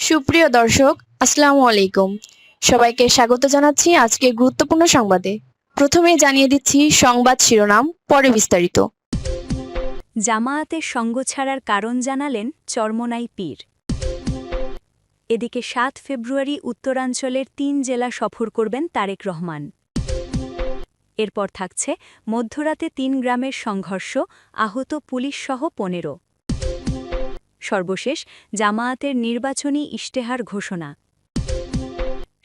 সুপ্রিয় দর্শক, আসসালামু আলাইকুম। সবাইকে স্বাগত জানাচ্ছি আজকের গুরুত্বপূর্ণ সংবাদে। প্রথমেই জানিয়ে দিচ্ছি সংবাদ শিরোনাম, পরে বিস্তারিত। জামায়াতের সঙ্গ ছাড়ার কারণ জানালেন চরমোনাই পীর। এদিকে ৭ ফেব্রুয়ারি উত্তরাঞ্চলের ৩ জেলা সফর করবেন তারেক রহমান। এরপর থাকছে মধ্যরাতে ৩ গ্রামের সংঘর্ষ, আহত পুলিশসহ ১৫। সর্বশেষ জামায়াতের নির্বাচনী ইশতেহার ঘোষণা।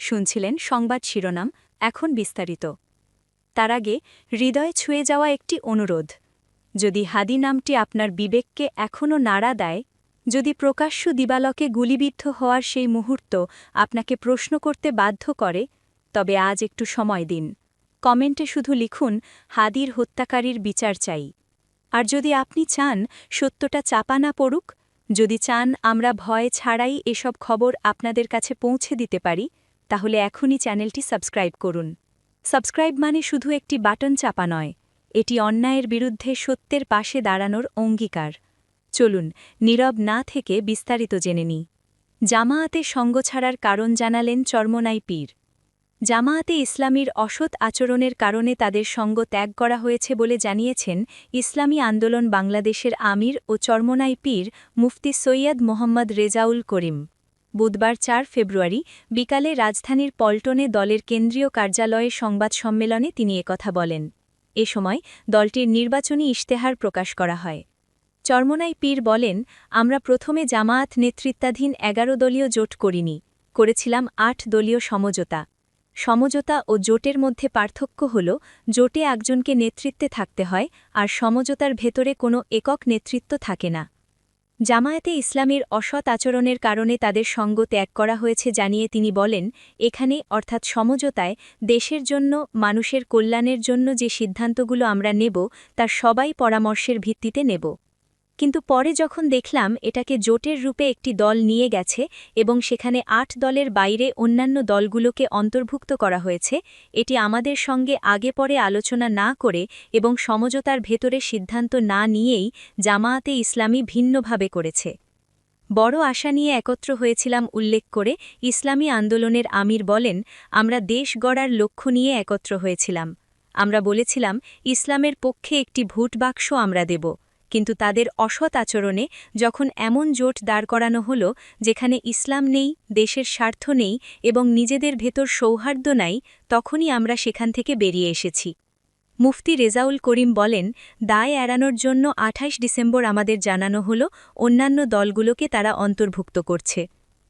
শুনছিলেন সংবাদ শিরোনাম, এখন বিস্তারিত। তার আগে হৃদয়ে ছুঁয়ে যাওয়া একটি অনুরোধ। যদি হাদি নামটি আপনার বিবেককে এখনও নাড়া দেয়, যদি প্রকাশ্য দিবালকে গুলিবিদ্ধ হওয়ার সেই মুহূর্ত আপনাকে প্রশ্ন করতে বাধ্য করে, তবে আজ একটু সময় দিন। কমেন্টে শুধু লিখুন, হাদির হত্যাকারীর বিচার চাই। আর যদি আপনি চান সত্যটা চাপা না পড়ুক, যদি চান আমরা ভয় ছাড়াই এসব খবর আপনাদের কাছে পৌঁছে দিতে পারি, তাহলে এখনই চ্যানেলটি সাবস্ক্রাইব করুন। সাবস্ক্রাইব মানে শুধু একটি বাটন চাপা নয়, এটি অন্যায়ের বিরুদ্ধে সত্যের পাশে দাঁড়ানোর অঙ্গীকার। চলুন নীরব না থেকে বিস্তারিত জেনে নিই। জামায়াতে সঙ্গ ছাড়ার কারণ জানালেন চরমোনাই পীর। জামায়াতে ইসলামীর অসৎ আচরণের কারণে তাদের সঙ্গ ত্যাগ করা হয়েছে বলে জানিয়েছেন ইসলামী আন্দোলন বাংলাদেশের আমির ও চরমোনাই পীর মুফতি সৈয়দ মোহাম্মদ রেজাউল করিম। বুধবার ৪ ফেব্রুয়ারি বিকালে রাজধানীর পল্টনে দলের কেন্দ্রীয় কার্যালয়ে সংবাদ সম্মেলনে তিনি একথা বলেন। এ সময় দলটির নির্বাচনী ইশতেহার প্রকাশ করা হয়। চরমোনাই পীর বলেন, আমরা প্রথমে জামায়াত নেতৃত্বাধীন ১১ দলীয় জোট করিনি, করেছিলাম ৮ দলীয় সমঝোতা। সমঝোতা ও জোটের মধ্যে পার্থক্য হল, জোটে একজনকে নেতৃত্বে থাকতে হয় আর সমঝোতার ভেতরে কোনো একক নেতৃত্ব থাকে না। জামায়াতে ইসলামীর অসৎ আচরণের কারণে তাদের সঙ্গ ত্যাগ করা হয়েছে জানিয়ে তিনি বলেন, এখানে অর্থাৎ সমঝোতায় দেশের জন্য, মানুষের কল্যাণের জন্য যে সিদ্ধান্তগুলো আমরা নেব তার সবাই পরামর্শের ভিত্তিতে নেব। কিন্তু পরে যখন দেখলাম এটাকে জোটের রূপে একটি দল নিয়ে গেছে এবং সেখানে ৮ দলের বাইরে অন্যান্য দলগুলোকে অন্তর্ভুক্ত করা হয়েছে, এটি আমাদের সঙ্গে আগে পরে আলোচনা না করে এবং সমঝোতার ভেতরে সিদ্ধান্ত না নিয়েই জামায়াতে ইসলামী ভিন্নভাবে করেছে। বড় আশা নিয়ে একত্র হয়েছিলাম উল্লেখ করে ইসলামী আন্দোলনের আমির বলেন, আমরা দেশ গড়ার লক্ষ্য নিয়ে একত্র হয়েছিলাম। আমরা বলেছিলাম ইসলামের পক্ষে একটি ভোট বাক্স আমরা দেব, কিন্তু তাদের অসৎ আচরণে যখন এমন জোট দাঁড় করানো হল যেখানে ইসলাম নেই, দেশের স্বার্থ নেই এবং নিজেদের ভেতর সৌহার্দ্য নাই, তখনই আমরা সেখান থেকে বেরিয়ে এসেছি। মুফতি রেজাউল করিম বলেন, দায় এড়ানোর জন্য ২৮ ডিসেম্বর আমাদের জানানো হল অন্যান্য দলগুলোকে তারা অন্তর্ভুক্ত করছে।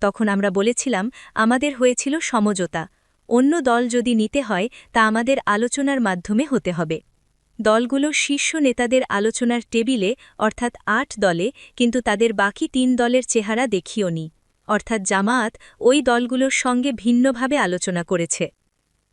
তখন আমরা বলেছিলাম আমাদের হয়েছিল সমঝোতা, অন্য দল যদি নিতে হয় তা আমাদের আলোচনার মাধ্যমে হতে হবে। দলগুলো শীর্ষ নেতাদের আলোচনার টেবিলে অর্থাৎ ৮ দলে, কিন্তু তাদের বাকি ৩ দলের চেহারা দেখিওনি, অর্থাৎ জামায়াত ওই দলগুলোর সঙ্গে ভিন্নভাবে আলোচনা করেছে।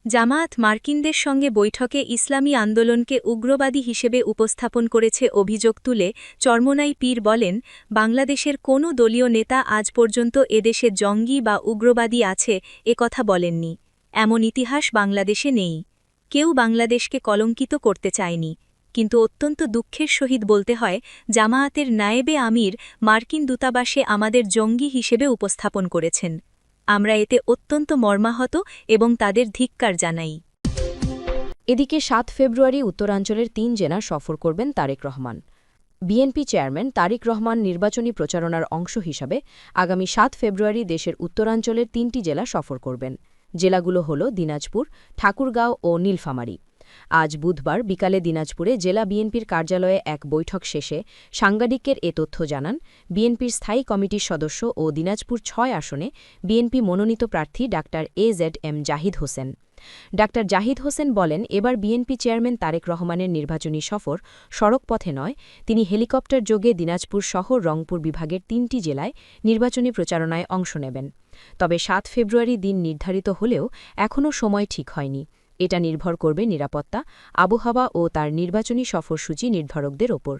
জামায়াত মার্কিনদের সঙ্গে বৈঠকে ইসলামী আন্দোলনকে উগ্রবাদী হিসেবে উপস্থাপন করেছে অভিযোগ তুলে চরমোনাই পীর বলেন, বাংলাদেশের কোনো দলীয় নেতা আজ পর্যন্ত এদেশে জঙ্গি বা উগ্রবাদী আছে কথা বলেননি। এমন ইতিহাস বাংলাদেশে নেই। কেউ বাংলাদেশকে কলঙ্কিত করতে চায়নি। কিন্তু অত্যন্ত দুঃখের সহিত বলতে হয়, জামায়াতের নায়েবে আমির মার্কিন দূতাবাসে আমাদের জঙ্গি হিসেবে উপস্থাপন করেছেন। আমরা এতে অত্যন্ত মর্মাহত এবং তাদের ধিক্কার জানাই। এদিকে ৭ ফেব্রুয়ারি উত্তরাঞ্চলের ৩ জেলা সফর করবেন তারেক রহমান। বিএনপি চেয়ারম্যান তারেক রহমান নির্বাচনী প্রচারণার অংশ হিসাবে আগামী ৭ ফেব্রুয়ারি দেশের উত্তরাঞ্চলের ৩টি জেলা সফর করবেন। জেলাগুলো হল দিনাজপুর, ঠাকুরগাঁও ও নীলফামারী। আজ বুধবার বিকালে দিনাজপুরে জেলা বিএনপির কার্যালয়ে এক বৈঠক শেষে সাংবাদিকদের এ তথ্য জানান বিএনপির স্থায়ী কমিটির সদস্য ও দিনাজপুর ৬ আসনে বিএনপি মনোনীত প্রার্থী doctor AZM Zahid Hossain. Doctor Zahid Hossain বলেন, এবার বিএনপি চেয়ারম্যান তারেক রহমানের নির্বাচনী সফর সড়কপথে নয়, তিনি হেলিকপ্টার যোগে দিনাজপুর শহর রংপুর বিভাগের ৩টি জেলায় নির্বাচনী প্রচারণায় অংশ নেবেন। তবে ৭ ফেব্রুয়ারি দিন নির্ধারিত হলেও এখনও সময় ঠিক হয়নি। এটা নির্ভর করবে নিরাপত্তা, আবহাওয়া ও তার নির্বাচনী সফরসূচি নির্ধারকদের ওপর।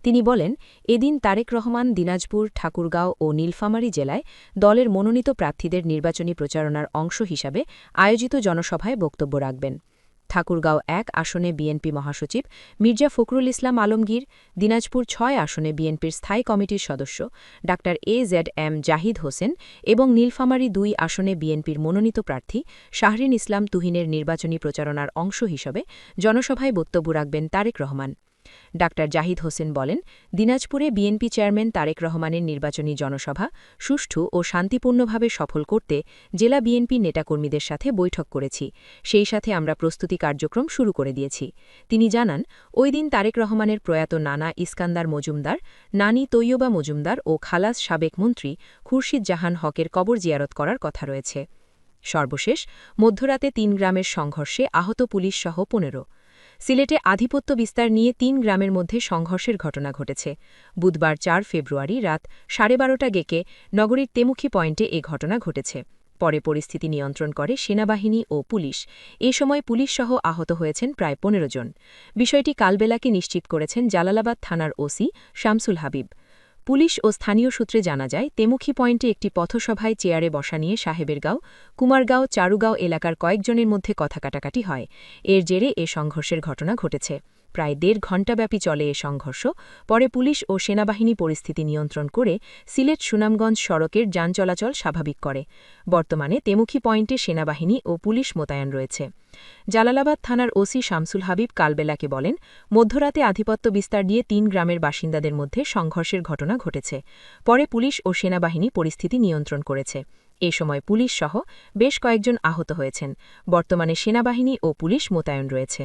তিনি বলেন, এদিন তারেক রহমান দিনাজপুর, ঠাকুরগাঁও ও নীলফামারী জেলায় দলের মনোনীত প্রার্থীদের নির্বাচনী প্রচারণার অংশ হিসাবে আয়োজিত জনসভায় বক্তব্য রাখবেন। ঠাকুরগাঁও ১ আসনে বিএনপি মহাসচিব মির্জা ফখরুল ইসলাম আলমগীর, দিনাজপুর ৬ আসনে বিএনপির স্থায়ী কমিটির সদস্য ডা AZM জাহিদ হোসেন এবং নীলফামারী ২ আসনে বিএনপির মনোনীত প্রার্থী শাহরিন ইসলাম তুহিনের নির্বাচনী প্রচারণার অংশ হিসেবে জনসভায় বক্তব্য রাখবেন তারেক রহমান। ডা জাহিদ হোসেন বলেন, দিনাজপুরে বিএনপি চেয়ারম্যান তারেক রহমানের নির্বাচনী জনসভা সুষ্ঠু ও শান্তিপূর্ণভাবে সফল করতে জেলা বিএনপি নেতাকর্মীদের সাথে বৈঠক করেছি, সেই সাথে আমরা প্রস্তুতি কার্যক্রম শুরু করে দিয়েছি। তিনি জানান, ওই দিন তারেক রহমানের প্রয়াত নানা ইস্কান্দার মজুমদার, নানি তৈয়বা মজুমদার ও খালাস সাবেক মন্ত্রী খুরশিদ জাহান হকের কবর জিয়ারত করার কথা রয়েছে। সর্বশেষ মধ্যরাতে ৩ গ্রামের সংঘর্ষে আহত পুলিশসহ ১৫। সিলেটে আধিপত্য বিস্তার নিয়ে ৩ গ্রামের মধ্যে সংঘর্ষের ঘটনা ঘটেছে। বুধবার ৪ ফেব্রুয়ারি রাত 12:30 গেকে নগরীর তেমুখী পয়েন্টে এ ঘটনা ঘটেছে। পরে পরিস্থিতি নিয়ন্ত্রণ করে সেনাবাহিনী ও পুলিশ। এ সময় পুলিশসহ আহত হয়েছেন প্রায় ১৫ জন। বিষয়টি কালবেলাকে নিশ্চিত করেছেন জালালাবাদ থানার ওসি শামসুল হাবিব। পুলিশ ও স্থানীয় সূত্রে জানা যায়, তেমুখী পয়েন্টে একটি পথসভায় চেয়ারে বসা নিয়ে সাহেবেরগাঁও, কুমারগাঁও, চারুগাঁও এলাকার কয়েকজনের মধ্যে কথা কাটাকাটি হয়। এর জেরে এ সংঘর্ষের ঘটনা ঘটেছে। প্রায় ১.৫ ঘণ্টাব্যাপী চলে এ সংঘর্ষ। পরে পুলিশ ও সেনাবাহিনী পরিস্থিতি নিয়ন্ত্রণ করে সিলেট সুনামগঞ্জ সড়কের যান চলাচল স্বাভাবিক করে। বর্তমানে তেমুখী পয়েন্টে সেনাবাহিনী ও পুলিশ মোতায়েন রয়েছে। জালালাবাদ থানার ওসি শামসুল হাবিব কালবেলাকে বলেন, মধ্যরাতে আধিপত্য বিস্তার নিয়ে ৩ গ্রামের বাসিন্দাদের মধ্যে সংঘর্ষের ঘটনা ঘটেছে। পরে পুলিশ ও সেনাবাহিনী পরিস্থিতি নিয়ন্ত্রণ করেছে। এ সময় পুলিশসহ বেশ কয়েকজন আহত হয়েছেন। বর্তমানে সেনাবাহিনী ও পুলিশ মোতায়েন রয়েছে।